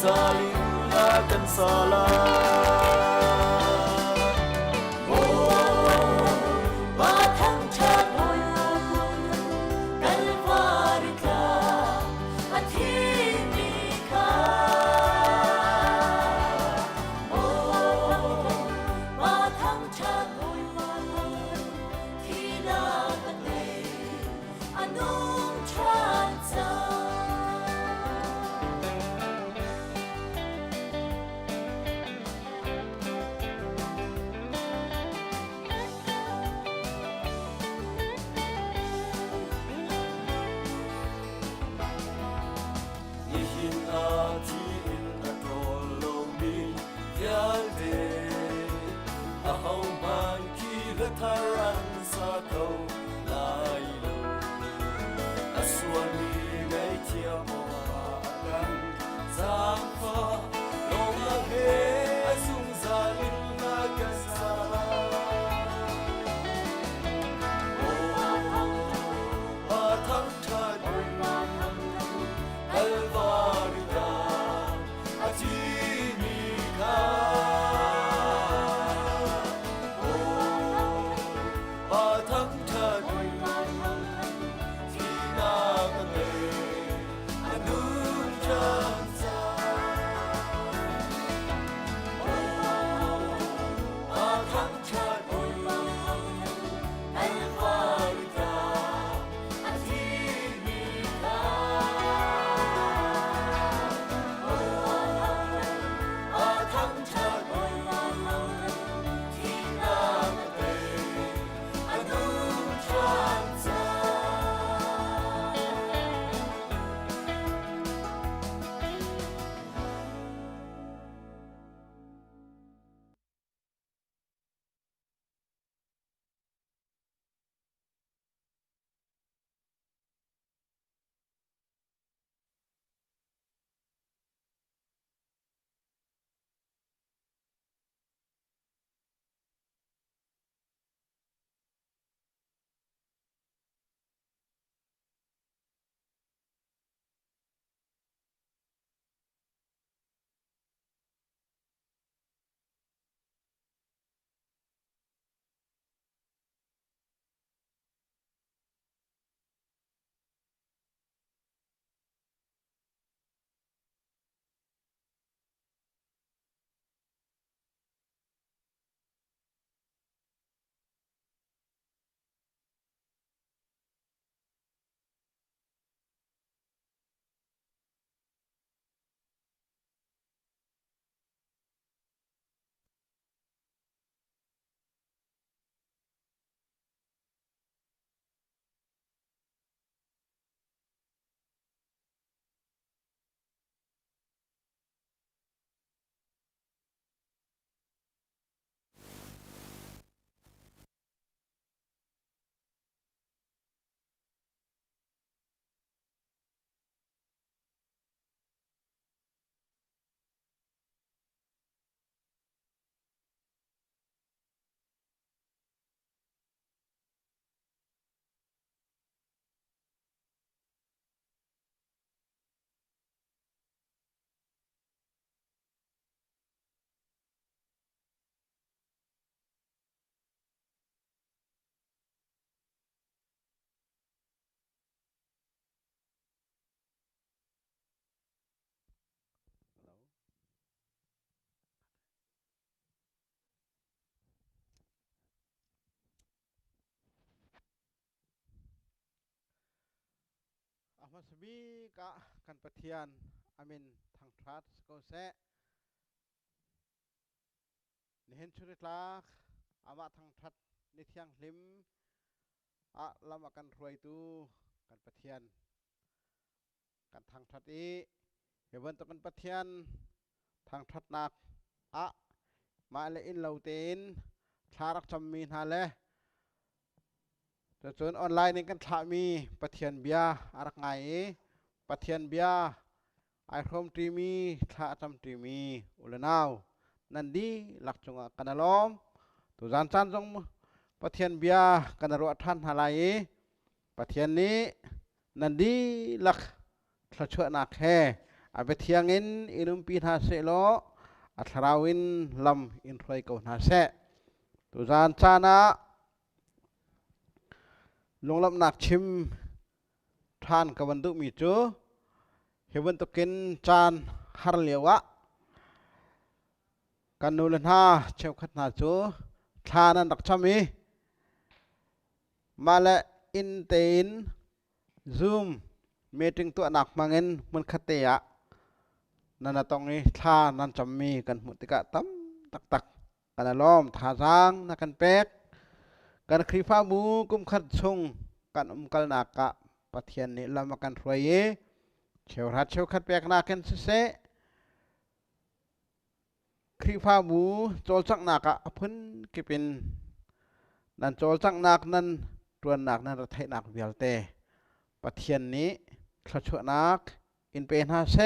saling akan salah Taran sa kau lai lo aswani ngai tia mo akan zang fa lo ma he asung zalin na kasa thang thad kalvarida ati mi kha Masbi ka kan patian amin thang thrat ko se nihen churit lak ama thang thrat ni thiang hlim a lama kan ruai tu kan patian kan thang thrat i hewan to kan patian thang thrat nak a ma le in lautin tharak chammi na le cho chun online ni kan thla mi pathian bia arak ngai pathian bia ai khom ti mi thla cham ti mi ulanau nan di lak chunga kanalom tu jan chan jong pathian bia kanaro than halai pathian ni nan di lak thla chua nak he อาเปเทียงอินอินุมปีนาเสโลอัทราวินลำอินทรอยกูนาเสตุจานจานะลงลำนักชิมทานกับวันตุมีจูเฮวันตุกินจานฮาร์เลียวะกันนูเลนฮาเชวขัดนาจูทานันดักชามีมาเลอินเตนซูมเมติงตัวหนักมังเงินมันขัดเตะนั่นตรงนี้ทานันจำมีกันมุติกะตั้มตักกันล้อมทาจางนักกันเป็กกันครีฟ้ามูกุมขัดชงกันกัลนักกะปะเทียนนี่ลำมากันรวยเชวรัดเชวขัดเป็กนักกันเสครีฟ้ามูโจลจักนักกะพื้นกิปินนั่นโจลจักนักนั้นตัวนักนั้นระเทนักเวียลเตปะเทียนนี้ขลุ่ยนักอินเป็นฮาเซ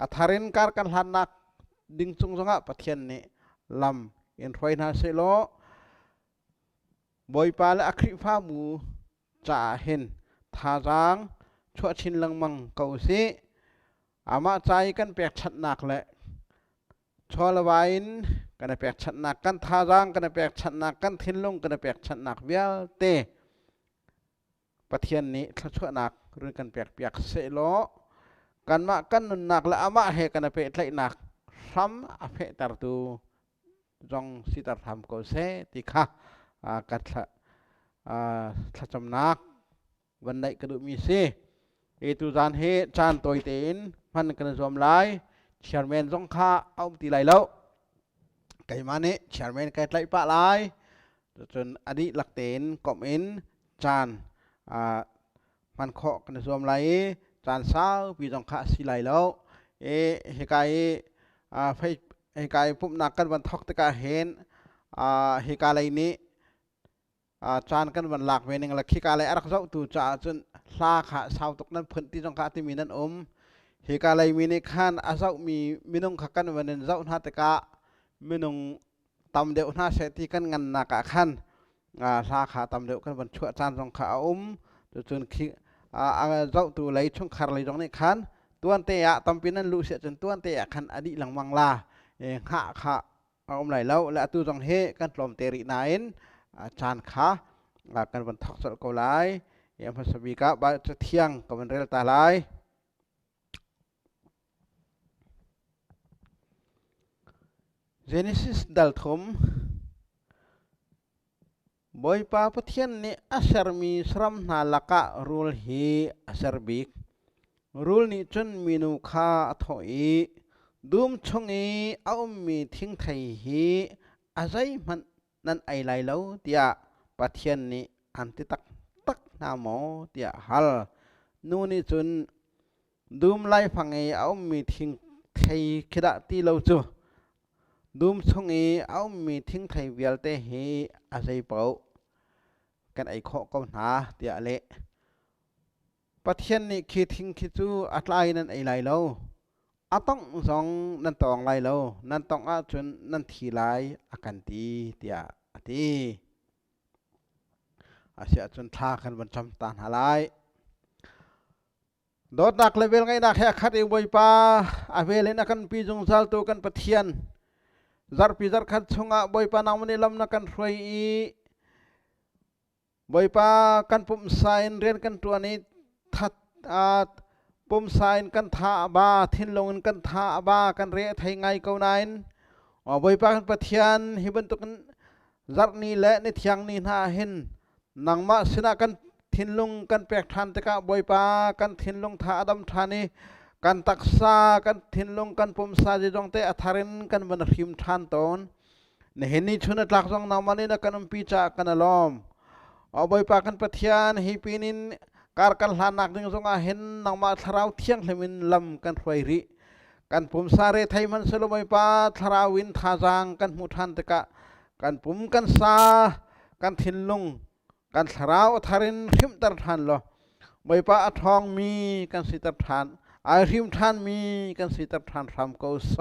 อัธารินการกันหันนักดิ่งซุงซงะปะเทียนนี้ลำอินรวยนาเซโลบอยปาและอัคริฟ้ามูจ่าเห็นทาจางชั่วชินลังมังเกาซีอามาใจกันแปลกชัดนักแหละชอละวายินกันแปลกชัดนักกันทาจางกันแปลกชัดนักกันทินลงกันแปลกชัดนักเวียเตปะเทียนนี้ขลุ่ยนักเรื่องกันแปลกเซโลกันมากันนุนนักและอามาเหกันเปะไหลนักซ้ำอเพตารตูจงสิตารทำก็เสติค่ะกันถ้าจำนักวันไหนกระดูมีเสตุจานเฮจานตัวเต็นมันกันรวมหลายเชียร์แมนจงค่าเอาตีไหลแล้วไก่มานี้เชียร์แมนไก่ไหลปะหลายจนอดีตหลักเต็นกอมอินจานมันเคาะกันรวมไหลจานเช้าปีจงค่าสิไหลแล้วเฮไก่ไฟเฮไก่ปุ่มนักกันวันทอกตะกาเห็นเฮกาไหลนี้จานกันวันหลักเวนึงละขี้กาไหลรักเจ้าตู่จ่าจนลาขาเช้าตกนั้นพื้นที่จงค่าที่มีนั่นเฮกาไหลมีในขันอาเจ้ามีนงขักกันวันนึงเจ้าหน้าตะกามีนงตำเดียวหน้าเสตีกันงันนักขันลาขาตำเดียวกันวันชั่วจานจงค่าจนขี้เจ้าตัวไหลช่วงคาร์ไหลตรงนี้ขันตัวเตะตำปีนั้นรู้เสียจนตัวเตะขันอดีตหลังวังลาหะขาไหลแล้วและตัวจงเฮกันลมเตรินายนจานขากันวันทักษะเกาไหลยังพัสบีกะบาจะเที่ยงกับวันเรลตาไหลเจเนซิสดัลทมบอยปาปเทียนนี่อาศัยมีสรัมนาลักะรูลฮีอาศัยบิกรูลนี้จนมีนุขาถอยดูมชงอีเอามีทิ้งไทยฮีอาศัยมันนั่นไอไลแล้วเดียปเทียนนี่อันที่ตักนาโมเดียฮัลนู่นนี่จนดูมไลฟังอีเอามีทิ้งไทยคิดตีเราจูดูมชงอีเอามีทิ้งไทยเวลเตฮีอาศัยเปล่ากันไอข้อก็หนาเดียเละปะเทียนนี่คิดทิ้งคิดจูอัตไลนั่นไอไลแล้วต้องสองนั่นตองไลแล้วนั่นต้องจนนั่นทีไลอากันตีเดียตีเสียจนท่ากันบรรจำตานหาไลโดดนักเลเวลไงนักแหกขัดเองบอยป้าเวลนักกันปีจงซัลตัวกันปะเทียนจารปีจารขัดชงบอยป้านามันลำนักกันรวยบอยป้ากันปุ่มไซน์เรียนกันตัวนี้ทัดปุ่มไซน์กันท่าบาทิ้นลงกันท่าบากันเรียไทยไงเกาไนน์บอยป้ากันปะเทียนฮิบันตุกันจารนี้และในเทียงนี้น่าเห็นนังมาสนะกันทิ้นลงกันแปลกทันตะกะบอยป้ากันทิ้นลงท่าดำทานีกันตักษากันทิ้นลงกันปุ่มซาจะจงเตะอัธารินกันบรรทิมทันตอนในเห็นนี้ชุนตลักจงนามันนี่นักกันปีจากกันล้อมบอยป้ากันปะเทียนฮิปินินการกันหลานักจึงจงเห็นนังมาทราวเที่ยงเลมินลำกันไฟริกันปุ่มซาเรไทยมันสลบอยป้าทราวินทาจางกันมุทันตะกะกันปุ่มกันซากันทิ้นลงกันทราวอัธารินริมตรทันล้อบอยป้าทองมีกันสิตรทันริมทันมีกันสิตรทันทำเกาโซ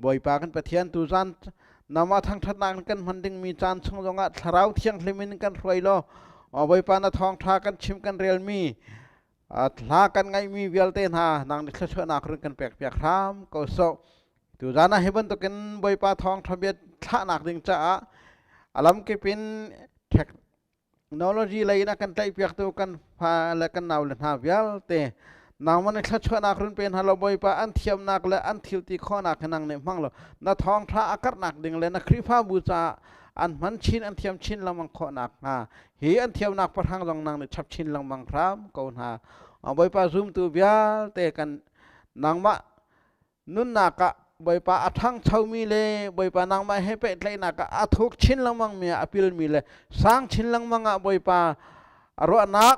บอยป้ากันปะเทียนตุจันนามาทางทัดนางกันมันดึงมีจานชงจงทราวเที่ยงเลมินกันรวยล้อบอยป้านาทองทากันชิมกันเรียลมี ลากันไงมีเวลเตนหานางนี่ช่วยนักรุ่นกันแปลกเปียกครามก็โซตัวจานะเฮบันตัวกันใบปลาทองทะเบียนท่านักดึงจ้าอารมณ์ก็เป็นเทคโนโลยีเลยนะกันใจเปียกตัวกันพาและกันเอาเลยหาเวลเตนางมันนี่ช่วยนักรุ่นเป็นฮาโลใบปลาอันเทียมนักและอันทิลตีข้อนักนางเนี่ยมั่งเลยนาทองท่าอากาศนักดึงเลยนะคริฟ้าบูชาอันมันชินอันเทียมชินละมังข้อนักเฮียอันเทียมนักประทังรองนางเนี่ยชับชินละมังครามก็หาใบปลาซุ่มตัวเบียเตกันนางมะนุนนักะใบปลาทั้งเช่ามีเลยใบปลานางมาให้เป็ดเลยนักะอาทุกชิ้นลังมังมีอภิลมีเลยสร้างชิ้นลังมังใบปลาอรวนัก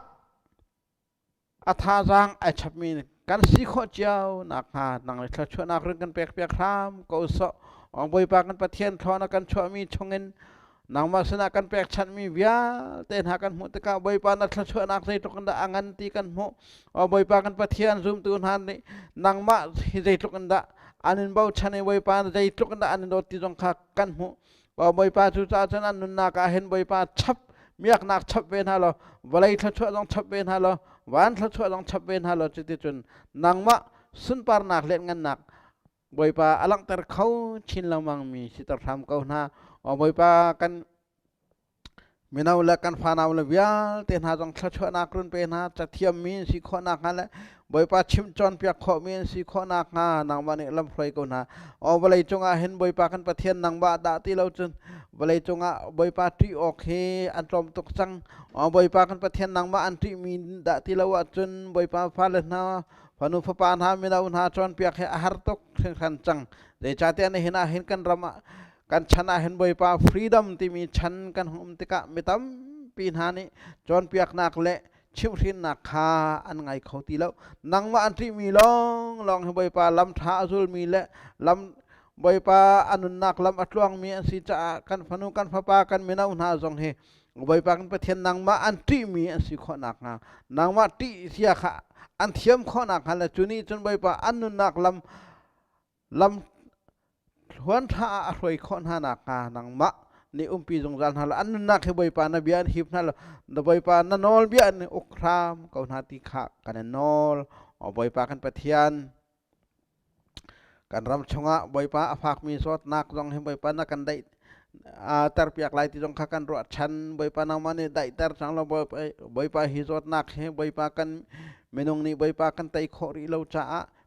อาทาจังไอชับมีกันสีข้อเจ้านักหานางเลยชวนนักเรื่องกันเปียกเปียกครามก็อุศใบปลากันประเทียนทอนักกันชัวมีชงเงินนางมาสนากันเปียกชันมีเบียเต้นหากันหมดตะกาใบปลานักชวนนักใจตกันดาอังันตีกันหมดใบปลากันประเทียนซุ่มตูนหันนี่นางมาใจตกันดาอันนั้นบ่าวชันใบปลาใจตกันดาอันนั้นโดดที่จงขักกันหมดใบปลาจุจ้าฉะนั้นนุนนักเห็นใบปลาชับเมียกนักชับเวนฮาโลวันไรชวนต้องชับเวนฮาโลวันชวนต้องชับเวนฮาโลจิตติจุนนางมาสุนปาร์นักเล่นกันนักใบปลาอลังเตอร์เขาชินละมังมีสิตรทำเขาหน้าใบปลากันมีนาวเล็กกันฟ้านาวเลี้ยเต้นหาจงชวนนักรุ่นเป็นหาจะเทียมมีสิข้อนักนั่นแหละใบปลาชิมจอนเปียกขอมีสิข้อนักนางมันลำไฟเขาหน้าวันไรจงเห็นใบปลากันประเทียนนางบ้าด่าที่เราจนวันไรจงใบปลาที่ออกเฮอันตรมตกจังใบปลากันประเทียนนางบ้าอันที่มีด่าที่เราจนใบปลาฟ้าเล่นหน้าพนุฟปานหามีนาวหาจอนเปียกเฮอาหารตกเชิงขันจังเดี๋ยวจ่าเตียนเห็นเห็นกันรำกันชนะเห็นใบปลาฟรีดัมที่มีชันกันหุ่มติกะไม่ตั้มปีนหานี่จอนเปียกนักเละชิมรินนักขาอันไงเขาตีแล้วนังมาอันที่มีลองให้ใบปลาลำท้าซุลมีเละลำใบปลาอันนักลำอัดลวงมีอันสิจะกันพนุกันพปากันไม่น่าหน้าจงเฮใบปลากันประเทศนังมาอันที่มีอันสิข้อนักนังมาที่เสียขะอันเทียมข้อนักฮันละจุนี้จนใบปลาอันนักลำหวนท่าอร่อยข้อหานักนังมะนี่ปีจงจันฮันละอันนักให้ใบปลานาเบียนหิบนั่นละใบปลานนอลเบียนอุครามเขาหน้าติขะกันนอลใบปลากันประเทียนกันรำชงะใบปลาอภักมีสดนักจงให้ใบปลานักกันได้แต่เปียกลายที่จงขักันรวดชันใบปลานามันได้แต่จังเราใบปลาหิสดนักให้ใบปลากันเมนงนี่ใบปลากันไตโครีเราจ้า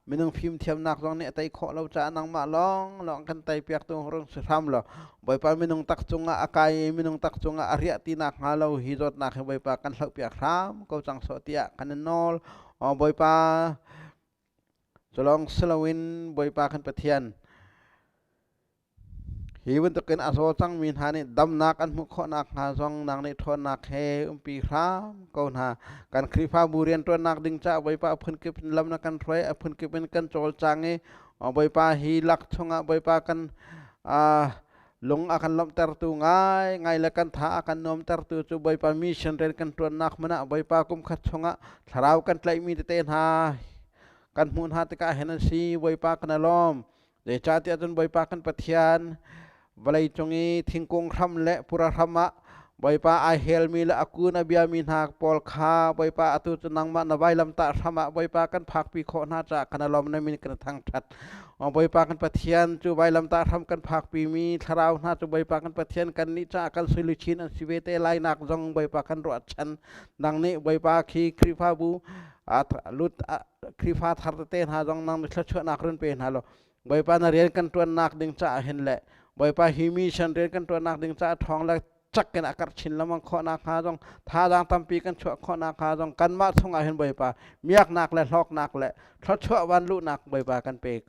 เมนงพิมเทียมนักจงเนี่ยไตโคเราจ้านังมาลองกันไตเปียกตัวเรื่องสุดทำเราใบปลาเมนงตักจงอากายเมนงตักจงอาริยตินักหาเราหิสดนักให้ใบปลากันเล่าเปียกรามเขาจังสติยกันนอลใบปลาจะลองสลาวินใบปลากันประเทียนฮีวันตะเกินอาโซจังมีหานี่ดำนักอันมุขนักหาซองนางในทอนักเฮปีครามก็หาการคริฟ้าบุเรียนตัวนักดึงจ้าใบปลาพื้นเก็บเป็นลำนักกันถอยพื้นเก็บเป็นกันโจลจางเอใบปลาฮีลักชงใบปลากันลงakan lom tertu ngai le kan tha akan nom tertu chuใบปลามีเชนเรนกันตัวนักมันใบปลากุมขัดชงทาราวกันไกลมีเตนหากันมุนหาตะกะเห็นสีใบปลากันล้อมเดชาติจนใบปลากันปะเทียนวันไรจงนี้ทิ้งกงคำและปุระธรรมะใบปลาไอเฮลมีและอากูนบียมินหากปอลคาใบปลาอตุจนังมันนใบลำตาธรรมะใบปลากันผักปีโคนาจากกันลอมในมินกันทางทัดใบปลากันปะเทียนจูใบลำตาทำกันผักปีมีทาราวนาจูใบปลากันปะเทียนกันนิจากกันสุลุชินอันสิเวเตไลนักจงใบปลากันรวดชันดังนี้ใบปลาขีคริฟาบูลุดคริฟาทาร์เตนหาจงนางมิชชนักรุ่นเป็นฮาโลใบปลานาเรียนกันตัวนักดึงจ่าเห็นแหละใบปลาฮิมิชันเรียนกันตัวนักดึงจ่าทองและจักกันอากาศชินละมังข้อนักหาจงท่าดังตำปีกันชั่วข้อนักหาจงกันมาทงอาเห็นใบปลาเมียกนักและลอกนักและทอดชั่ววันลุนักใบปลากันเปก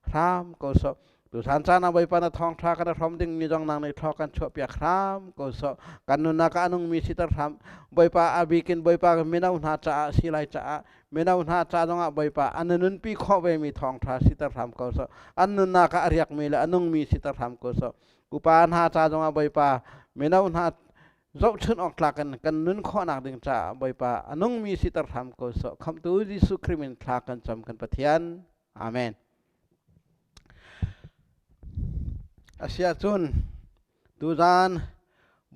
ครามก็สตุสานจานาใบปลาทองทากันทอมดึงนี่จงนางในทอกันชั่วเปียครามก็สกันนุนักอนุมีสิตรธรรมใบปลาอาบิกินใบปลาเมนาอุณาจ่าสิไลจ่าเมนาอุณาจ่าจงใบปลาอันนุนปีข้อเวมีทองทาสิตรธรรมก็สอันนุนักอริยกมีและอนุมีสิตรธรรมก็สอุปาณาจ่าจงใบปลาเมนาอุณาเจ้าชนออกหลักกันนุนข้อนักดึงจ่าใบปลาอนุมีสิตรธรรมก็สคำตูยิสุคริมินหลักกันจำกันปะเทียนอาเมนอาเซียจุนตูจาน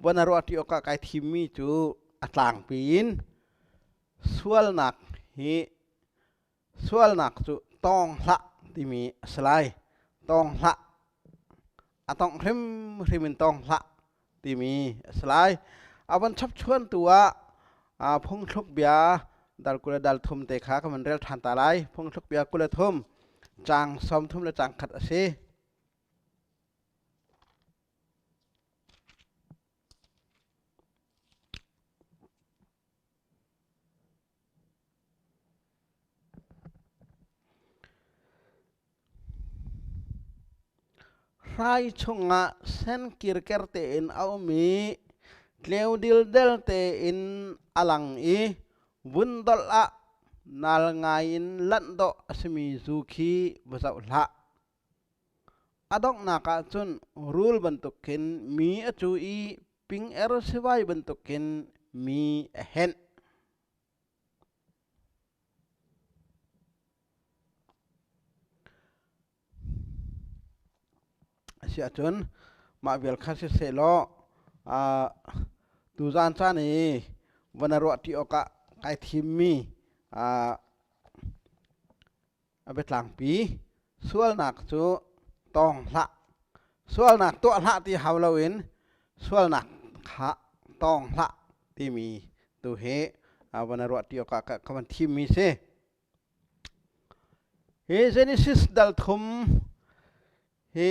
วันรอดที่โอกาสไอทีมีจูอัตลางปีนสวลนัก hi sual nak chu tong hla ti mi slai tong hla atong hrim tong hla ti mi slai awan chap chuan tua phung thluk bia dal kula dal thum te kha ka man rel than ta lai phung thluk bia kula thum chang som thum la chang khat ase rai chunga sen kirker te in au mi tleu dil del te in alang i vundol a nal ngai in lan do asmi zuki bazau la adok naka chun rule bentukin mi acu i ping er siwai bentukin mi hen si acun ma bial khasi selo tu zan cha ni vanaro ti oka kai thim mi betlang pi sual nak chu tong hla sual nak to hla ti hawlawin sual nak kha tong hla ti mi tu he vanaro ti oka ka kaman thim mi se he genesis dal thum he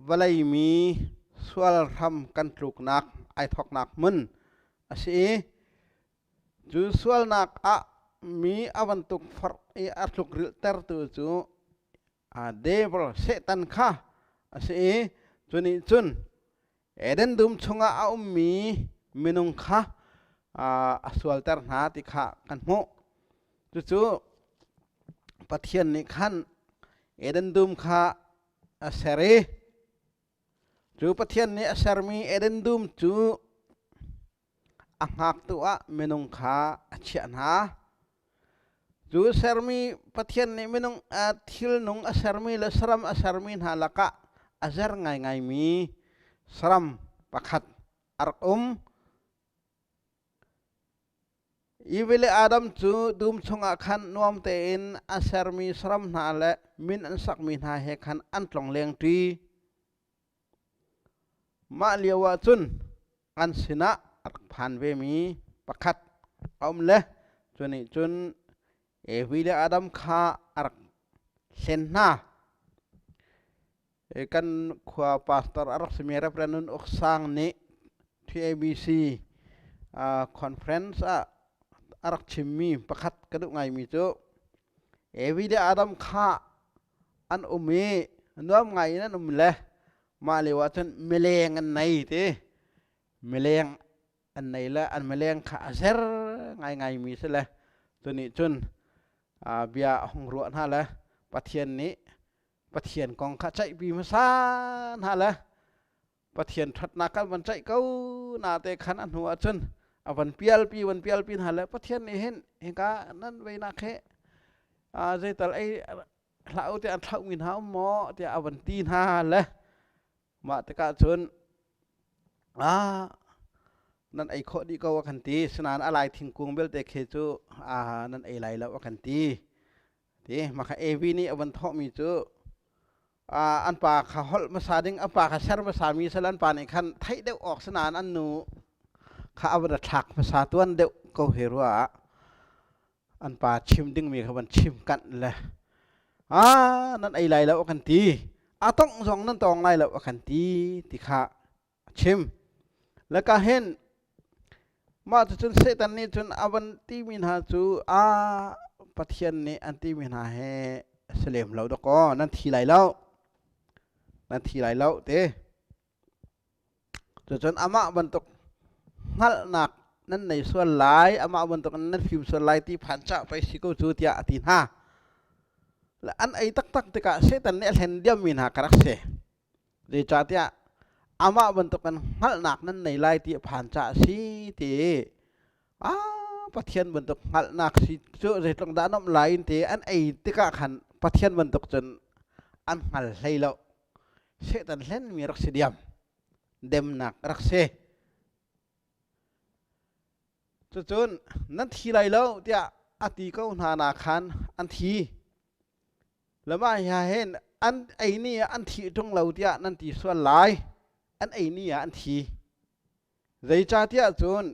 valai mi sual ram kan truk nak ai thok nak mun asi chu sual nak a mi avantuk far e atluk ril ter tu chu devil setan kha asi chuni chun eden dum chunga a mi minung kha sual ter na ti kha kan mo chu pathian ni khan eden dum kha asere chu pathian ni asarmi eden dum chu angak tu a menung kha achian ha chu sarmi pathian ni menung thil nung asarmi la saram asarmi halaka azar ngai mi saram pakhat ar ibele adam chu dum chunga khan nuam te in asarmi saram na le min an sak min ha he khan an tlong leng ti ma liawa chun an sina phan ve mi pakhat le chuni chun evile adam kha ar sen na kan khwa pastor ar semera pranun oksang ni TABC conference arak chimmi pakhat kadu ngai mi chu evile adam kha an umi nuam ngai nan le ma lewa chun meleng an nei te meleng an nei la an meleng kha aser ngai mi se le chuni chun bia hong ruan ha la pathian ni pathian kong kha chai pi ma san ha la pathian that na kan ban chai kau na te khan an huwa chun avan pial pi ha la pathian ni hen ka nan ve na khe zai tal ai lau te an thau min ha mo te avan tin ha la ma te ka chun nan ai kho di ko wa kan ti sanan alai thing kung bel te khe chu nan ai lai la wa kan ti ti ma kha ev ni avan tho mi chu an pa kha hol ma sa ding a pa kha sar ma sa mi salan pa ni khan thai deu ok sanan an nu kha avra thak ma sa tuan deu ko herwa an pa chim ding mi kha ban chim kan le nan ai lai la wa kan ti tong jong nan tong lai la wa kan ti ti kha chim la ka hen ma chun setan ni chun avan ti min ha chu pathian ni an ti min ha he selem lo do ko nan thi lai lo te chun ama ban tok ngal nak nan nei sual lai ama ban tok nan phim sual lai ti phan cha pai si ko chu tia atin ha la an ai tak te ka setan ne hen diam min ha karak se de cha tia ama ban tok kan ngal nak nan nei lai ti phan cha si ti pathian ban tok ngal nak si chu re tlong da nom lain te an ai te ka khan pathian ban tok chun an ngal hlei lo setan len mi rak se diam dem nak rak se จนนั้นทีไรแล้วเดียอตีก็นาคันอันทีแล้วมาเห็นอันไอ้นี่อันทีตรงเราเดียนั่นตีส่วนหลายอันไอ้นี่อันทีใจจ่าเดียจน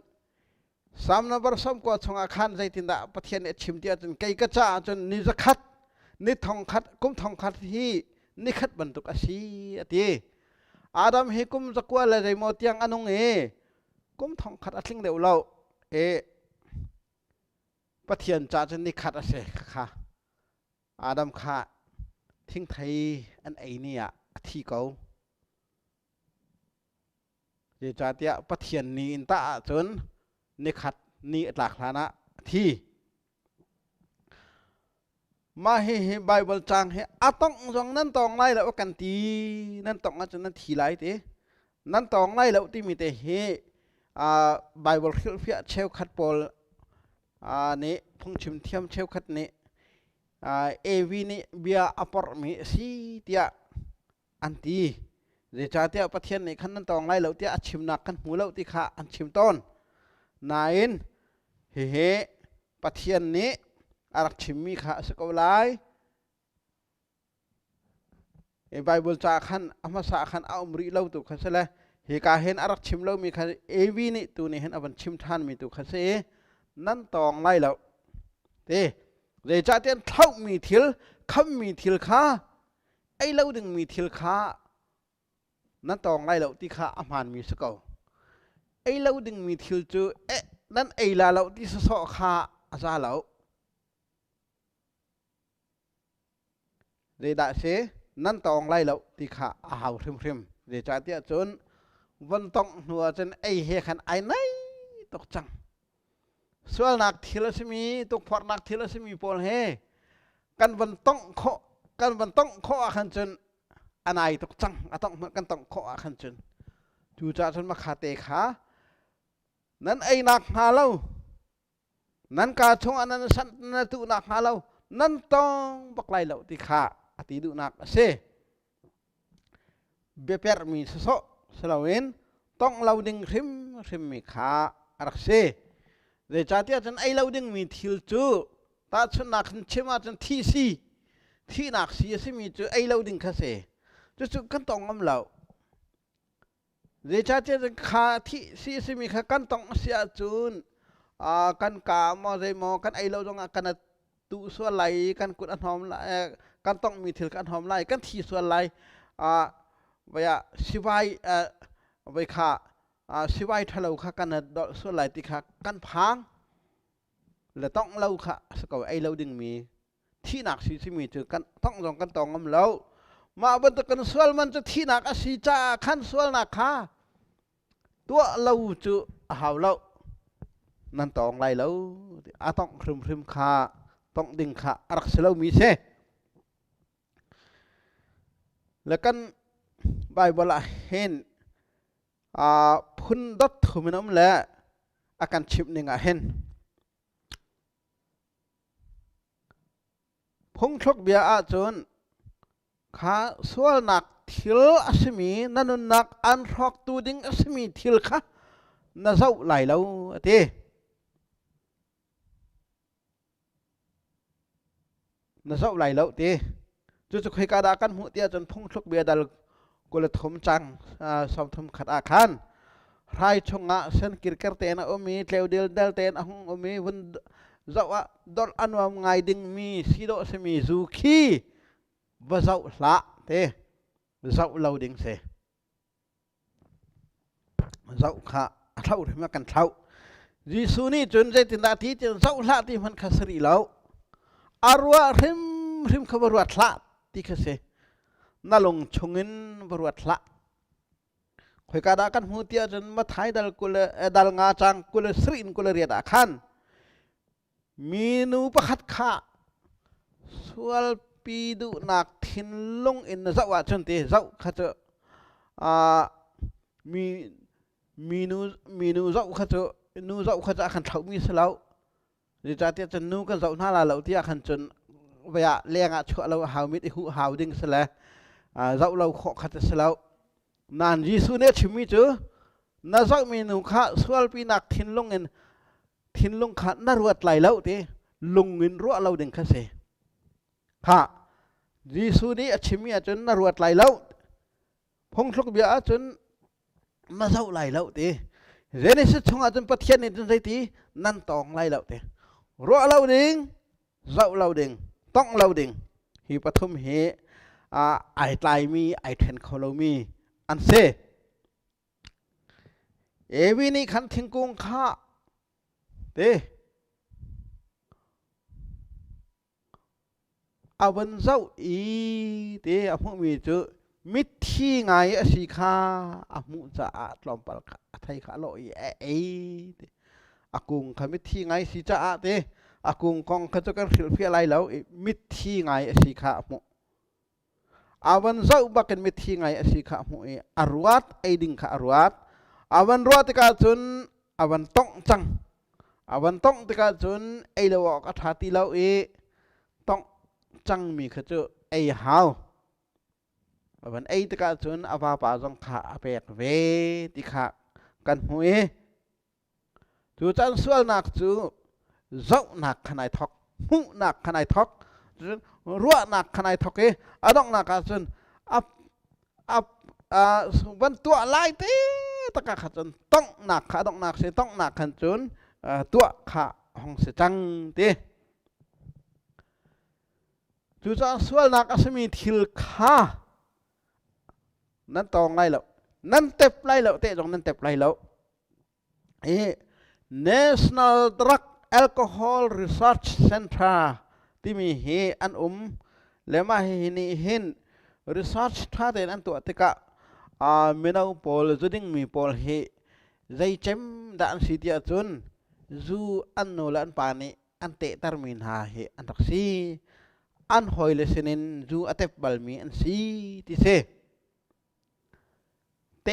สามนับสามก็ชงอาคารใจตินดาประเทศเนี่ยชิมเดียจนไกลกระจ้าจนนิจขัดนิทองขัดกุมทองขัดที่นิขัดบรรทุกอาชีตีอาดัมเฮกุมจักว่าอะไรโมเตียงอันนงกุมทองขัดอัดลิงเดียวเราประเทศจ่าจนนิขัดอาเสค่ะอาดัมค่ะทิ้งไทยอันไอเนี่ยที่เขาเดี๋ยวจะเดียประเทศนี้อินตาจนนิขัดนี่หลักฐานะที่มาให้ไบเบิลจังให้อาต้องจงนั่นตองไล่แล้วกันตีนั่นตองอาจจะนั่นทีไรตีนั่นตองไล่แล้วที่มีแต่เฮไบเบิลเฟียเชลคัดบอลนี่พงชิมเทียมเชลคัดนี่เอวีนี่เบียอปอร์มีสีเตียอันตีเดี๋ยวจะเตียประเทศนี้ขันนั่นตองไล่แล้วเตียชิมนักกันหูแล้วที่ขาอันชิมต้นนายเฮประเทศนี้อารักชิมมีขาสกอไลไบเบิลจากขันอามาสาขันเอาอมริเล่าตุขันเสละเฮกาเห็นอารักชิมเล่ามีขาเอวีนี่ตัวนี้เห็นอาบันชิมท่านมีตุขันเสนั่นตองไล่แล้วเต้เดี๋ยวจะเตียนเท่ามีทิลคำมีทิลขาไอเล่าดึงมีทิลขานั่นตองไล่แล้วที่ขาอามันมีสกอไอเล่าดึงมีทิลจูนั่นไอลาเราที่สอขาอาซาเราเดี๋ยวได้เสนั่นตองไล่เราที่ขาอาหาวริมเดี๋ยวจะเตี้ยจนวันต้องหัวจนไอเฮขันไอไหนตกจังส่วนนักทิลสมีตกพอดนักทิลสมีปอลเฮกันวันต้องเคาะขันจนอันไหนตกจังต้องกันต้องเคาะขันจนจูจ่าจนมาขาเตะขานั้นไอ้นักหาเรานั้นการชงอันนั้นสันนั้นตุนักหาเรานั้นต้องบักไล่เราที่ขาอติดุนักเสเบเปอร์มีสโซสลาวินต้องเราดึงริมมีขาอักเสเดี๋ยวจะที่อาจารย์ไอ้เราดึงมีทิลจูตาชนนักเชื่อมาจนที่นักเสียสิมีจูไอ้เราดึงคาเสจุดกันต้องอำเราเดี๋ยวจะที่ขาที่สีสิมีขากันต้องเสียจูนกันกามอใจมอกันไอเราต้องกันตุส่วนไหลกันกุดอันหอมไหลกันต้องมีถิลกันหอมไหลกันที่ส่วนไหลเวลาสิวายเวขาสิวายทะเลขากันดอส่วนไหลติขากันพังแล้วต้องเราขาสกอไอเราดึงมีที่หนักสีสิมีจือกันต้องลองกันต้องอำเรามาบรรทุกกันส่วนมันจะที่หนักอาศิจ่าขันส่วนหนักขาตัวเราจูหาวเรานั่นต้องไล่แล้วต้องริมขาต้องดึงขารักษาเรามีเสแล้วกันใบบลาเห็นพุนดัดถุมิน้ำแหละอาการชิบหนึ่งเห็นพงชกเบียอาจนขาส่วนหนักทิลอาสมีนั่นหนักอันรอกตูดึงอาสมีทิลขาน่าเศร้าไหลแล้วเต้น่าเศร้าไหลแล้วเต้จุดคุยกาดากันหัวเตี้ยจนพงชกเบียดัลกุลทมจังสมทมขัดอาคารไรชงะเซนกิรเกตเตนอมีเทวเดลเดลเตนอมีวันเจ้าดอลอันว่าไงดึงมีสิโดสมีซูคีว่าเจ้าละเต้เจ้าเราดึงเสเจ้าข้าเท่าที่มากันเท่ายิสุนี่จนใจตินดาที่จนเจ้าละที่มันขัสรีแล้วอารวะริมขบวนละที่ขัสน่าลงชงเงินบรวดละคุยกันได้กันหัวเตี้ยจนมาท้ายดัลงาจังกุลสรินกุลเรียดอาคันมีนูประคัดข้าส่วนปีดูนักทิ้งลงอินเจ้าว่าจนเตะเจ้าข้าจะมีนูเจ้าข้าจะนูเจ้าข้าจะขันเท่ามีสลาวเดี๋ยวจะเตี้ยจนนูกันเจ้าหน้าละเราเตี้ยขันจนเวลาเลี้ยงชั่วเราหาวมิดหูหาวดิ้งสละเจ้าเราขอขัดสลาวนานยิสุเนี่ยชิมิจูน่าจะมีนุข้าส่วนปีนักทิ้งลงเงิน ทินลงขันนรวดไหลแล้วตีลุงเงินรัวเราเด้งข้าเสค่ะยิสุนี้อชิมีจนนรวดไหลแล้วพงทุกเบียจนมาเศร้าไหลแล้วตีเรนิสชงอาจนปะเทียนนี่จนใจตีนั่นตองไหลแล้วตีรัวเราเด้งเศร้าเราเด้งต้องเราเด้งฮีปฐุมเฮไอตายมีไอเทนเขาเรามีอันเซเอวินี่ขันทิ้งกุ้งข้าเตอาวันเจ้าอีเตอพวกมีจุมิที่ไงอสิข้าอามุจะลอมปลกไทยข้าลอยเออากุงขันมิที่ไงสิจะเตอากุงกองขจกันศิลป์อะไรแล้วมิที่ไงอสิข้ามุอาวันเจ้าบักเป็นมิที่ไงอสิข้ามุอารวัตไอดิ่งข้าอารวัตอาวันรัวติกาจุนอาวันต้องจังอาวันต้องติกาจุนไอเลวกทัติเราต้องจังมีขจไอหาวอาวันไอติกาจุนอาวาปาจงขาเปกเวติขากันหวยจูจันสวลนักจูเจ้าหนักขนาดทอกหูหนักขนาดทอกรัวหนักขนาดทอกอดองหนักจุนวันตัวลายตีตะกะขัดจนต้องหนักขาต้องหนักเสียต้องหนักขันจนตัวขาห้องเสียจังตีจูจ้าส่วนหนักอาจจะมีทิลขานั่นตองไรแล้วนั่นเต็บไรแล้วเตะตรงนั้นเต็บไรแล้วNational Drug Alcohol Research Center ที่มีเฮอันและมาเฮนี่เห็น research ท่าเดินอันตัวติกะไม่เอาพอลจุดดิ้งมีพอลเฮใจเจ็มด่านสิทธิจุนจูอันโนลันปานีอันเตะตารมินหาเฮอันทักซีอันหอยเลสนินจูอัตเตบัลมีอันซีที่เซเ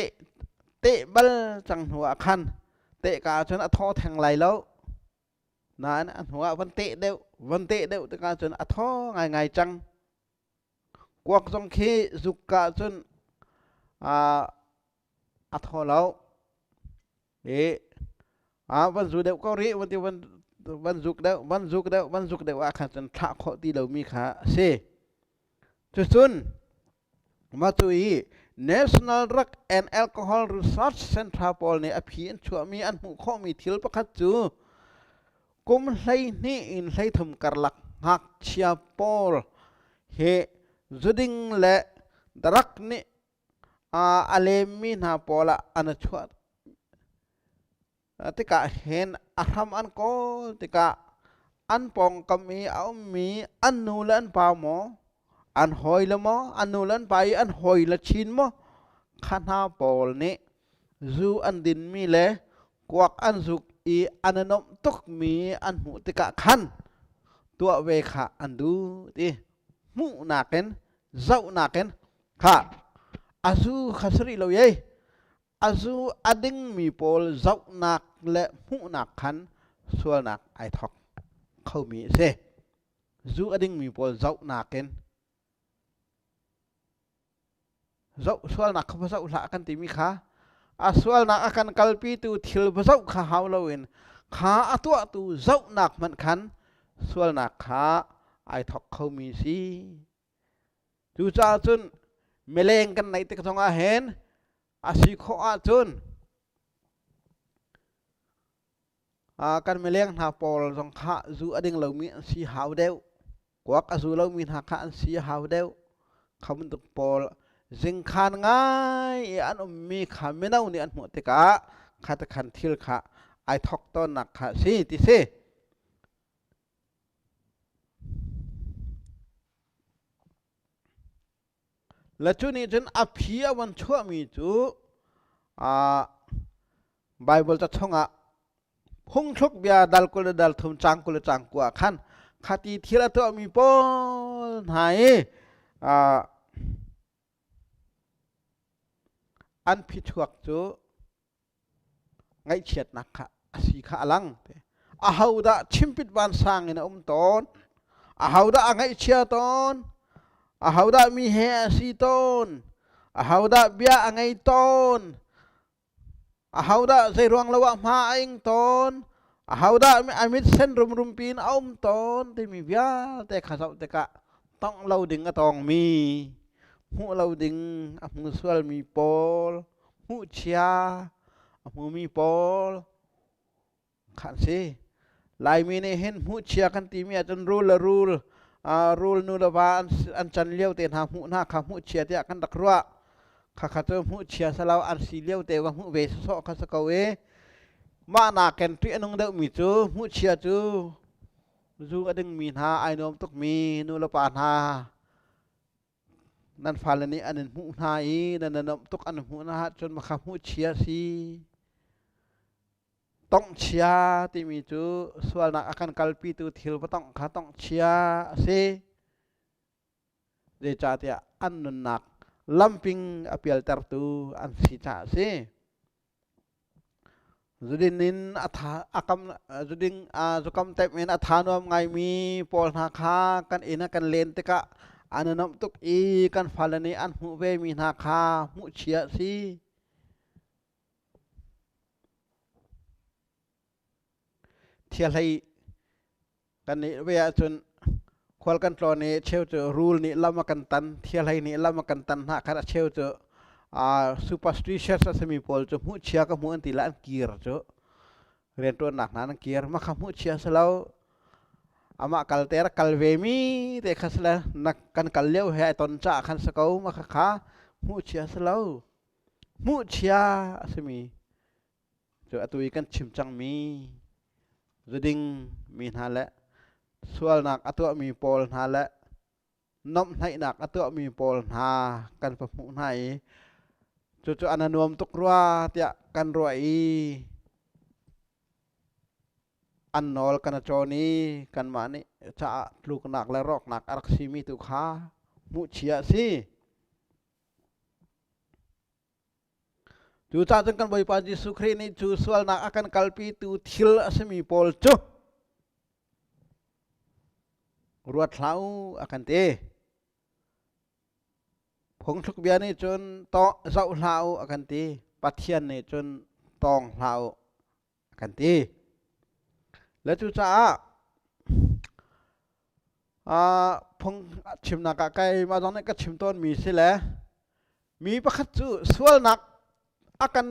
ตะบัลจังหัวคันเตะกาจนอัทอแทงไหลแล้วนั่นอันหัววันเตะเดียวติกาจนอัทอไงจังกวกจงเคจุกกาจนอัทอแล้ววันจุกเดียวก็รีวันที่วันจุกเดียวอาคารจนท่าข้อที่เรามีขาเซจุนมาตุย National Drug and Alcohol Research Center ปอลเนี่ยอภิญชัวมีอันหูข้อมีทิลประคัตจูกุมไลนี่อินไลทำการลักหักเชียปอลเฮจุดิงและดรักนี่อาเลมินาปอละอันชัวติกาเห็นอาทำอันก็ติกาอันปองกมีเอามีอันนูและอันปาหมออันหอยละมออันนูลันไปอันหอยละชินมอขันหาปอลนี่จูอันดินมีเลยกวักอันสุกอันนมตุกมีอันหูติกะขันตัวเวขาอันดูดิมูนักเก็นเจ้านักเก็นค่ะอาจูขัสรีเราเย่อาจูอดิ้งมีปอลเจ้านักและมูนักขันส่วนนักไอทอกเขามีเสจูอดิ้งมีปอลเจ้านักเก็นsoal nak pasau la akan timi kha soal nak akan kalpi tu thil pasau kha hawlawin kha atua tu zau nak man khan soal nak kha ai thok khau mi si tu cha chun meleng kan nai te thonga hen asi kho a chun kan meleng na pol jong kha zu ading lo mi si haw deu kwak azu lo mi na kha an si haw deu kham tu pol जिंग खानง่ายอันมีขาไม่เน่านี่อันหมดติกะขาตะขันทิลขาไอทอกต้นหนักขาสิติเซและจุนี้จนอภิยวันชั่วมีจูไบเบิลจะท่องพุ่งชุกเบียดัลกุลดัลทุมจังกุลจังกว่าขันขาตีทิลตัวมีปนหายอันพิชวกจูไงเฉียดนักขะสีขาลังฮาวดะชิมปิดบานสร้างในตนฮาวดะไงเชียตนฮาวดะมีเฮสีตนฮาวดะเบียไงตนฮาวดะใจรวงละวะมาเองตน hauda mi amit sen rum pin ton te mi bia te khasau te ka tong lau ding atong mi hu lau ding mu sual mi pol mu chia mu mi pol khan si lai mi ne hen mu chia kan ti mi aton rule rule nu la ba an chan lieu te na mu na kha mu chia te kan dak ruwa kha kha to mu chia salau an si lieu te wa mu ve so kha sa ka we ma na ken tri anong deuh mi chu mu chia chu zu ading mi na ai nom tuk mi nu la pa na nan falani anin mu na I nan nom tuk an mu na chon ma kha mu chia si tong chia ti mi chu sual nak akan kalpi tu thil patong kha tong chia se de cha tia an nun nak lamping apial tar tu an si cha se Zudin atha akam zuding zukam type men athanom ngai mi pol na kha kan ina kan len te ka ananom tuk I kan falani an hu ve mi na kha mu chia si thial hai kan ni ve chun khwal kan tlo ni cheu chu rule ni lama kan tan thial hai ni lama kan tan na kha cheu chu superstitious asemi pol chu mu chia ka mu an ti la an kir chu ren tu nak nan kir ma kha mu chia salau ama kal ter kal ve mi te khasla nak kan kal leu he ton cha khan sakau ma kha mu chia salau mu chia asemi chu atui kan chim chang mi zuding mi na la sual nak atu mi pol na la nom nai nak atu mi pol na kan pa mu nai chu ananuam tuk ruwa tia kan ruai an nol kan choni kan mani cha luk nak la rok nak arak simi tu kha mu chia si chu cha chung kan boi pa Jesu Christ ni chu sual nak akan kalpi tu thil asemi pol chu ruat lau akan te phong thuk bia ni chun to zau lau akan te pathian ni chun tong lau akan te la chu cha phong chim na ka kai ma dong ne ka chim ton mi si le mi pakhat chu sual nak akan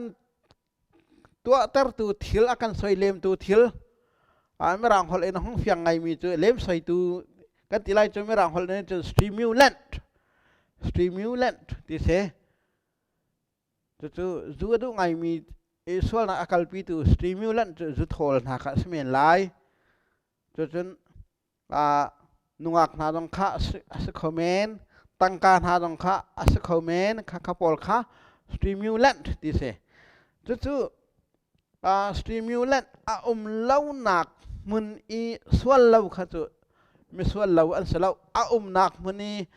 tua tar tu thil akan soi lem tu thil me rang hol en hong fiang ngai mi chu lem soi tu kan tilai chu me rang hol ne chu stimulant ti se chu zu du ngai mi e sual na akal pi tu stimulant chu thol na kha smen lai chu chun nungak na dong kha as comment tangka na dong kha as comment kha pol kha stimulant ti se chu stimulant lau nak mun I sual lau kha chu mi sual lau an salau nak muni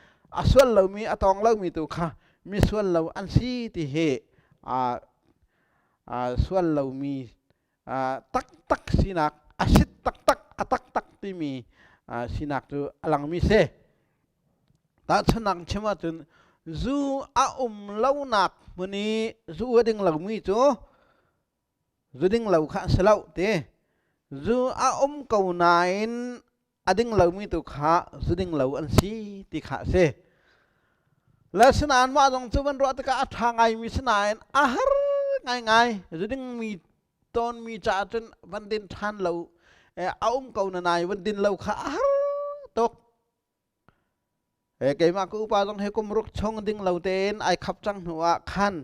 sual lau mi atong lau mi tu kha mi sual lau an si ti he sual lau mi tak sinak asit tak atak ti mi sinak tu alang mi se ta chanang chema tun zu lau nak muni zu ding lau mi chu zu ding lau kha salau te zu kau nain ading lau mi tu kha zu ding lau an si ti kha se la sanan ma dong chu ban ro ta ka thangai mi sanan ahar ngai zu ding mi ton mi cha chun van din than lau kau na nai van din lau kha ahar tok ke ma ku pa dong he kum ruk chong ding lau ten ai khap chang huwa khan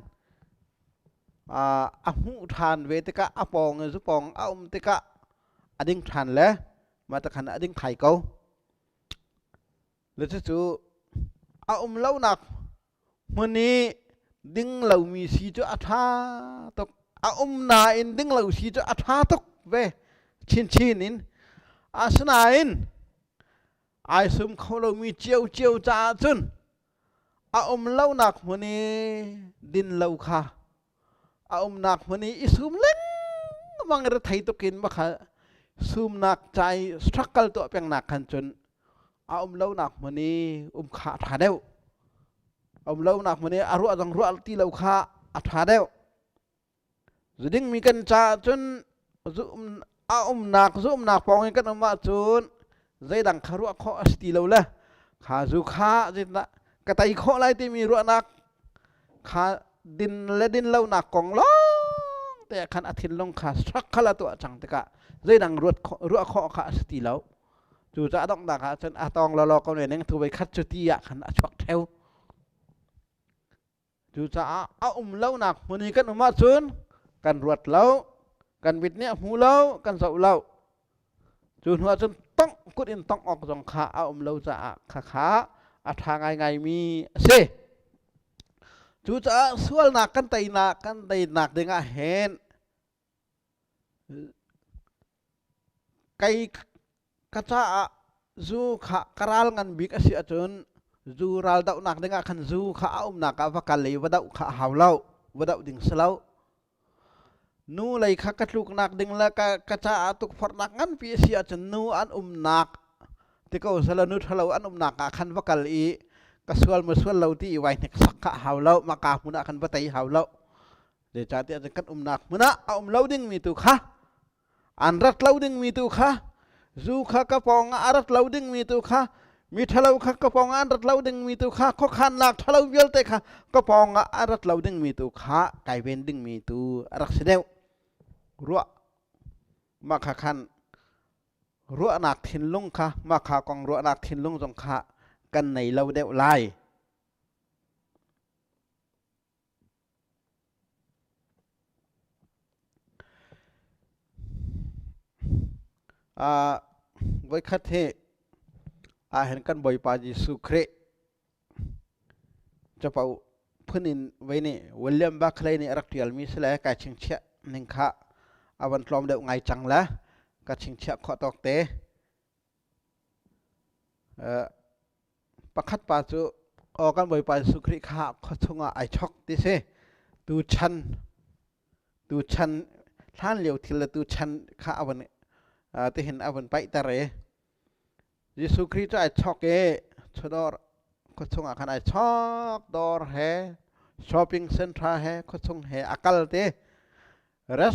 mu than ve te ka apong zu pong te ka ading than le ma ta khan ading thai ko le chu lau nak muni ding lau mi si chu atha tok na in ding lau si chu atha tok ve chin in asna in ai sum khâu lau mi chiêu cha chun lau nak muni din lau kha nak muni isum leng mang ra thai to kin ma kha sum nak chai struggle to peng nak khan chun lau nak muni kha tha deu lau nak muni aru adang ru alti lau kha atha deu zuding mi kan cha chun zu นักซูมนักปองกันมาจุนใจดังขารัวข้อสติเราละขาจูขาจิตนะกระต่ายข้อไรที่มีรัวนักขาดินและดินเล่านักกองล้อแต่ขันอาทิตย์ลงขาสักขละตัวจังตะกะใจดังรัวข้อขาสติเราจู่จะต้องดักจนอาตองเราก็เลยนั่งถูไปคัดจุดที่อยากขันชกเทวจู่จะเล่านักมันนี้กันมาจุนกันรวดเล่ากันวิทย์เนี่ยหูเล่ากันเสาเล่าจุนหัวจนต้องกุดอินต้องออกจงขาเล่าจะขาทางไงมีเสจู่จะส่วนหนักกันไตหนักdenganเห็นไก่กระจ้าจูขาคาราลงันบิกสิจนจูรัลดาวนักdenganขันจูขานักว่ากันเลยวดาวขาหาวเล่าวดาวดิ่งเสลานูเลยข้ากัดลูกนักดึงละกระจาตุกพอนักงั้นพี่เสียจนนูอันนักที่เขาสละนูทะเลอันนักขันวักลีกส่วนมาส่วนเราที่ไว้เนี่ยสักขะหาวเรามากามุนักขันปะไตหาวเราเดี๋ยวจะที่อาจจะกันนักมุนักเราดึงมีตุค่ะอันรัดเราดึงมีตุค่ะจูข้ากระปองอันรัดเราดึงมีตุค่ะมีทะเลข้ากระปองอันรัดเราดึงมีตุค่ะข้อขันนักทะเลเยอะแต่ค่ะกระปองอันรัดเราดึงมีตุค่ะไก่เวนดึงมีตุรักเสด็จรัวมาขาคันรัวนักทิ้นลุงค่ะมาขากองรัวนักทิ้นลุงจงค่ะกันในเราเดวไล่ไว้คัดเทเห็นกันบ่อยปาจิสุเครจะเป่าพื้นินไว้นี่วิลเลียมบัคเลย์นี่รักเดียลมีเสลกายชิงเชะนิงค่ะวันลอมเดวไงจังละกายชิงเชะขอตอกเตประคัดปาจูออกกันบ่อยปาสุเครค่ะขอทงไอช็อกดิเซตูชันท่านเหลียวทีละตูชันค่ะวันที่เห็นวันไปแต่เรยิสุคริสต์ไอช็อกชดอร์ขดส่งอาคารไอช็อกดอร์เฮช้อปปิ้งเซ็นทรัลเฮขดส่งเฮอากาลเตรี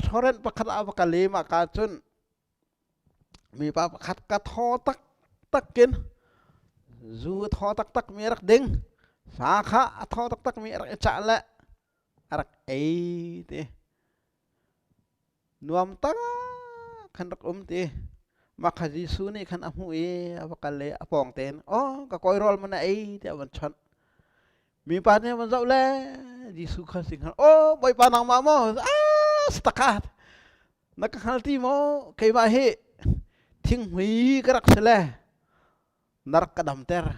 สอร์ทประคัดอาบกาลีมากาจุนมีปาประคัดกระทอตักกินจูทอตักมีรักดิ่งสาขาทอตักมีรักจ่าละรักเตนวมตักขันรักเตมาขยิสุนี่ขันอาหูอาบกาลีอาปองเตนก็คอยรอลมันเดี๋ยวมันชันมีปานเนี่ยมันเจ้าเล่ยิสุขันสิงหันบ่อยปานางมาโมสตักาดนักขันที่โมเคยมาเฮทิ้งหุยกระรักเสลนรกกระดำเตอร์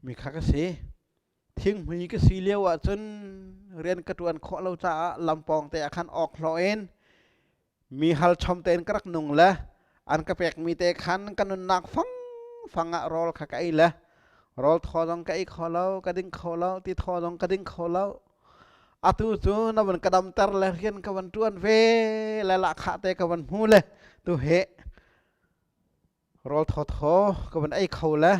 มีข้าก็เสียทิ้งหุยก็สีเลี้ยวจนเรียนกระตวนขอเราจะลำปองแต่ขันออกลอยมีฮัลชมเตนกระรักนุ่งละอันกระเปกมีแต่ขันกันนักฟังรอลข้าไก่ละรอลทอดองไก่ขอเรากระดิ่งขอเราตีทอดองกระดิ่งขอเราatu tu na ban kadam tar lehken kawan tuan ve lala khate kawan mule tu he rol tho kawan ai khawla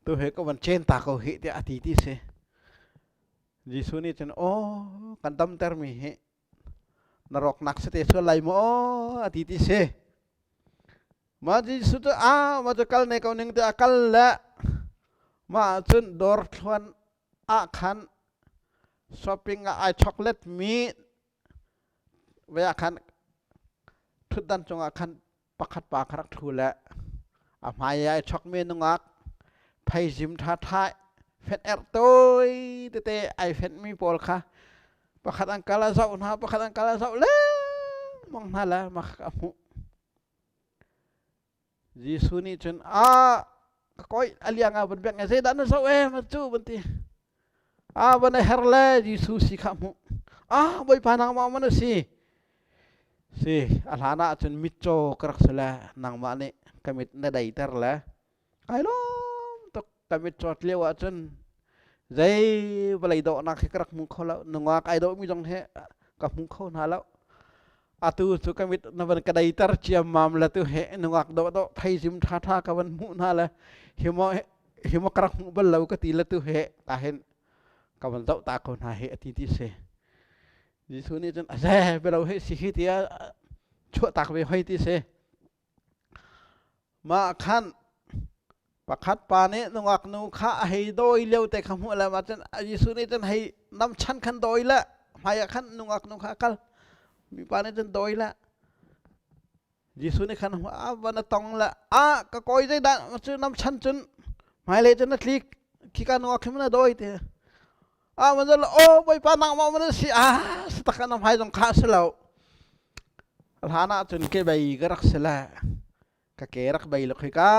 tu he kawan chen ta ko he ti ati ti se jisu ni chen kadam tar mi he narok nak se te so lai mo ati ti se ma jisu tu ma tu kal ne kau ning tu akal la ma chun dor thwan khan shoppingไอช็อกโกแลตมีเวลาคันทุดดันจงอาคันประคัดปากครักทูแหละหมายไอช็อกเมนงอักไพจิมท้าทายเฟนตัวเตไอเฟนมีโปลค่ะประคัดอังกาลาเจ้าหน้าประคัดอังกาลาเจ้าเล่มองนั่นแหละมาขับหูยิสุนี่จนก้อยอเลียงบนเบียงไงเสดันเจ้ามาจูบันทีวันนี้เฮร์เลยิสุสิขามุบ่อยปานางมามันสิอัลฮานะจนมิโจกรักษานางมาเนี่ยกมิดเนได้เตอร์ละไอ้ล้อตกกมิดจอดเลี้ยวจนใจบลายดอกนักกรักมุขเขาแล้วนงว่าไอ้ดอกมีจงเหกับมุขเขาหน้าแล้วtu tu kami nawan kadai tar ciam mam la tu he nungak do thai sim tha kawan mu na la himo karak mu bal lau ka ti la tu he kahen kawan dau ta ko na he ti se di su ni jan ase belau he si hi tia ชั่วตักไปให้ที่เสมาขันประคัดปานี้นุ่งอักนุ่งข้าให้โดยเลี้ยวแต่คำหัวแล้วมาจนยิสุนี่จนให้นำชั้นขันโดยละหายขันนุ่งอักนุ่งข้ากัลมีปานี้จนโดยละยิสุนี่ขันหัววันตองละก็คอยได้ด่านมาจนนำชั้นจนหายเลยจนนัดลีขี้การนุ่งอักขึ้นมาโดยเถอะมันจะโอ้ไปปานังมามันสิสตักกันนำหายตรงข้าเสลาฐานะจนเก็บใบกระรักเสละกะเกรักใบลูกให้ก้า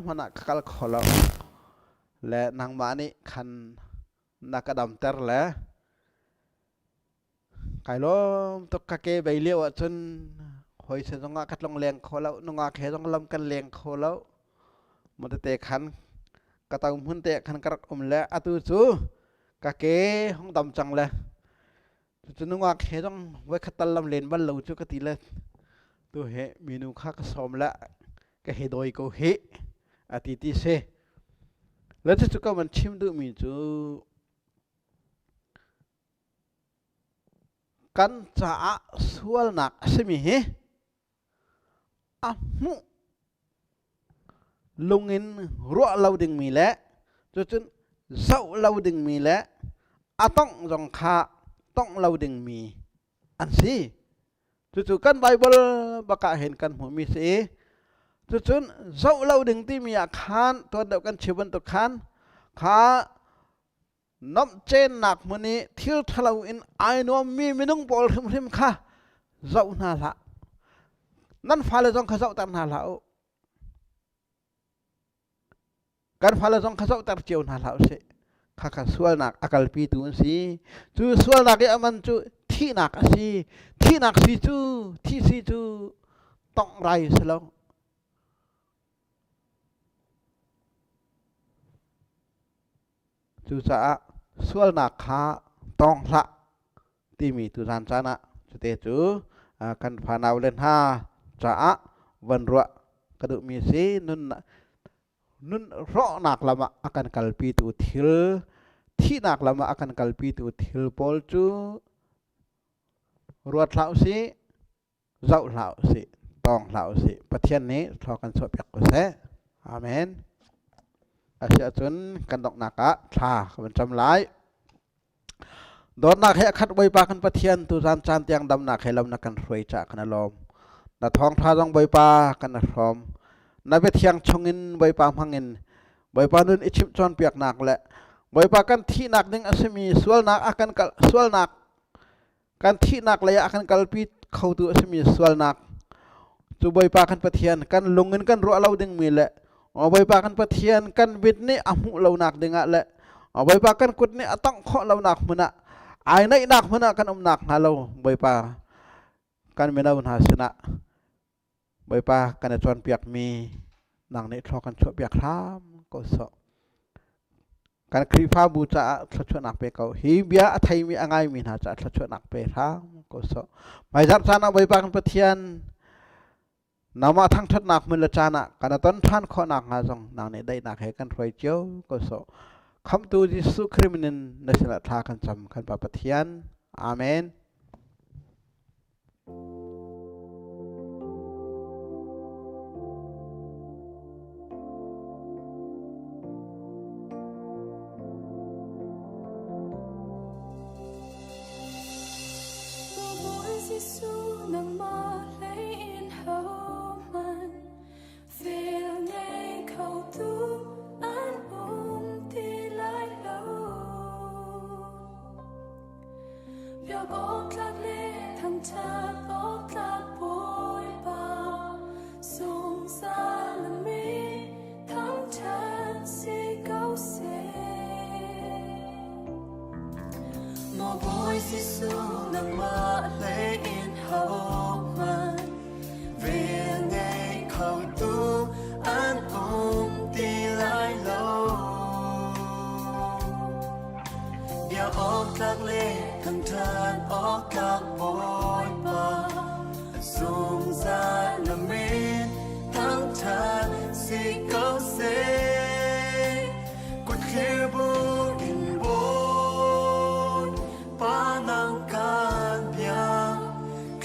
มันนักกัลขอเราและนางมานี่ขันนักดำเตอร์และไก่ล้มตกกะเกใบเลี้ยวจนหอยเส้นตรงกัดลงแรงขอเรานงอาแค่ต้องลำกันแรงขอเรามันจะเตะขันกระตุ้มหุ่นเตะขันกระอุ้มและอตุจูกะเกห้องดำจังเลยจนนงอาแค่ต้องไว้ขัดตลำเลนบ้านเราจุกติเลยตัวเหมีนูข้ากระสอมละก็เฮโดยก็เฮอาทิตย์เสแล้วจะก็มันชิมดูมีจูกันจะสวลนักใช่ไหมเฮมุลุงอินรัวเราดึงมีแล้วจนเศร้าเราดึงมีแล้วต้องจงข้าต้องเราดึงมีอันสิจู่ๆกันไบเบิลประกาศเห็นกันหัวมีเสจู่ๆเจ้าเราดึงที่มีอาคารตัวเดียวกันชีวันตัวคานขาน้ำเจนหนักมันนี้ที่ทะเลอินไอโนมีไม่นุ่งบอลทิมค่ะเจ้าหน้าละนั่นฟ้าเลยต้องข้าเจ้าตั้งหน้าละการฟ้าเลยต้องข้าเจ้าตั้งเจียวหน้าละเสข้าข้าสวลหนักอากาศปีตุนสิจู่สวลหนักยังมันจู่ที่หนักสิที่หนักสิจู่ที่สิจู่ต้องไรสแล้วจู่จะสวลหนักขาต้องละที่มีตุสันจานะจุดเตจู่กันพานาวเล่นห้าจะวันรัวกระดูมีสินุ่นร้อหนักลำอาการกัลปีตุทิลที่หนักลำอาการกัลปีตุทิลปอลจู่รวดเหล่าสิเจ้าเหล่าสิต้องเหล่าสิประเทศนี้ทอกันสวดเปียกกุศลอาเมนอาเซียจนกันตกหนักท่ามันจำหลายโดนหนักให้คัดไว้ปากันประเทศตุจานจานเตียงดำหนักให้ลำนักกันรวยจากกันลมนาท้องท่าต้องไว้ปากันพร้อมนาไปเทียงชงอินไว้ปาพังอินไว้ปานุนอิชิมจอนเปียกหนักแหละไว้ปากันที่หนักนึงอาจจะมีส่วนหนักอากันกัลส่วนหนักการที่หนักเลยอากันกัลปีเขาตัวอาจจะมีส่วนหนักจูไว้ปากันประเทศกันลงเงินกันรัวเราดึงมีแหละเอาไว้ปากันประเทศกันวิดนี่อามุเราหนักดึงอ่ะแหละเอาไว้ปากันกุดนี่ต้องเคาะเราหนักมันอ่ะไอ้ในหนักมันอ่ะกันหนักหาเราไว้ปากันไม่ได้บุญหาชนะไว้ปากันจวนเปียกมีหนังนี้ทอกันชั่วเปียกท้ามก็สอการครีฟ้าบูชาทชั่วหนักไปเขาฮีเบียไทยมีอะไรมีหาจะทชั่วหนักไปท้ามก็สอไม่จัดจานะไว้ปากันประเทศนามาทั้งทัดหนักมือละจานะการต้นท่านข้อหนักหาจงนางนี้ได้หนักให้กันรวยเจียวก็สอคำตูดิสุคริมินในสละทากันจำกันปะปะเทียนอาเมน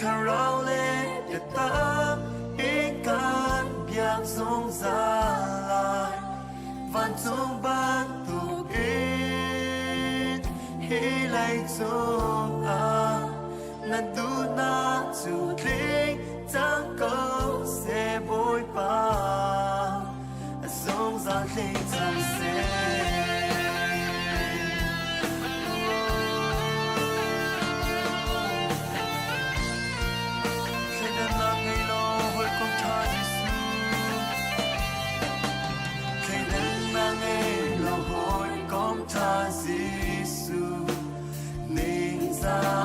Karao le trong ban tục in hi lại trong na tu na chủ linh chẳng có sẽ bồi ba giống ra linh chẳng sẽ Giêsu nên ra